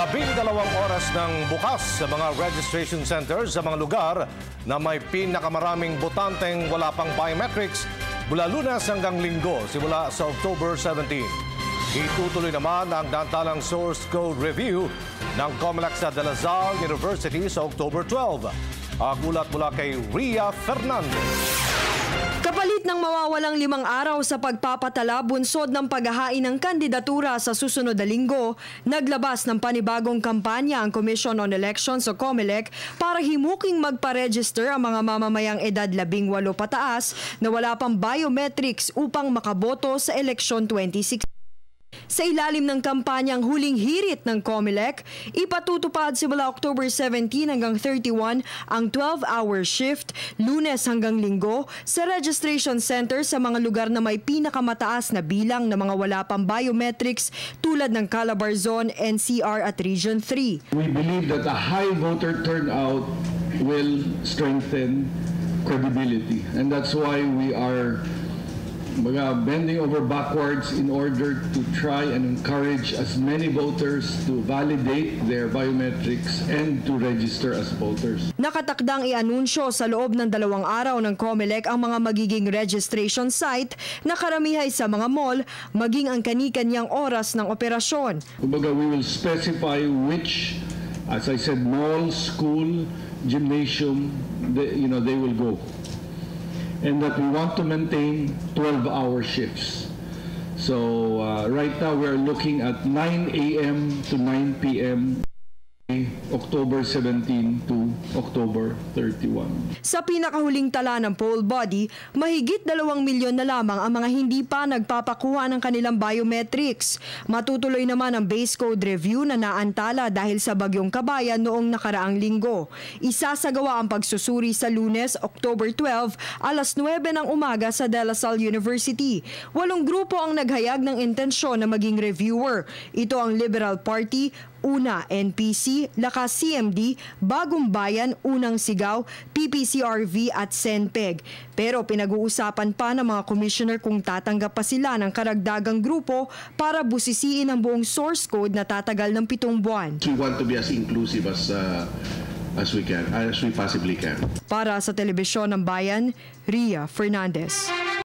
12 oras ng bukas sa mga registration centers sa mga lugar na may pinakamaraming botanteng wala pang biometrics mula Lunes hanggang Linggo simula sa October 17. Itutuloy naman ang dantalang source code review ng COMELEC sa De La Salle University sa October 12. Ang ulat mula kay Ria Fernandez. Kapalit ng mawawalang 5 araw sa pagpapatala bunsod ng paghahain ng kandidatura sa susunod na linggo, naglabas ng panibagong kampanya ang Commission on Elections o COMELEC para himuking magpa-register ang mga mamamayang edad 18 pataas na wala pang biometrics upang makaboto sa eleksyon 2016. Sa ilalim ng kampanyang huling hirit ng COMELEC, ipatutupad simula October 17 hanggang 31 ang 12-hour shift, Lunes hanggang Linggo, sa registration center sa mga lugar na may pinakamataas na bilang ng mga wala pang biometrics tulad ng Calabarzon, NCR at Region 3. We believe that a high voter turnout will strengthen credibility, and that's why we are bending over backwards in order to try and encourage as many voters to validate their biometrics and to register as voters. Nakatakdang i-anunsyo sa loob ng 2 araw ng COMELEC ang mga magiging registration site na karamihay sa mga mall, maging ang kani-kanyang oras ng operasyon. Kumbaga, we will specify which, as I said, mall, school, gymnasium, they will go. And that we want to maintain 12-hour shifts. So right now we are looking at 9 a.m. to 9 p.m. October 17 to October 31. Sa pinakahuling tala ng poll body, mahigit 2 milyon na lamang ang mga hindi pa nagpapakuha ng kanilang biometrics. Matutuloy naman ang base code review na naantala dahil sa bagyong Kabayan noong nakaraang linggo. Isasagawa ang pagsusuri sa Lunes, October 12, alas 9 ng umaga sa De La Salle University. 8 grupo ang naghayag ng intensyon na maging reviewer. Ito ang Liberal Party, Una NPC, Lakas CMD, Bagong Bayan, Unang Sigaw, PPCRV at Senpeg. Pero pinag-uusapan pa ng mga commissioner kung tatanggap pa sila ng karagdagang grupo para busisiin ang buong source code na tatagal ng 7 buwan. We want to be as inclusive as we possibly can. Para sa Telebisyon ng Bayan, Ria Fernandez.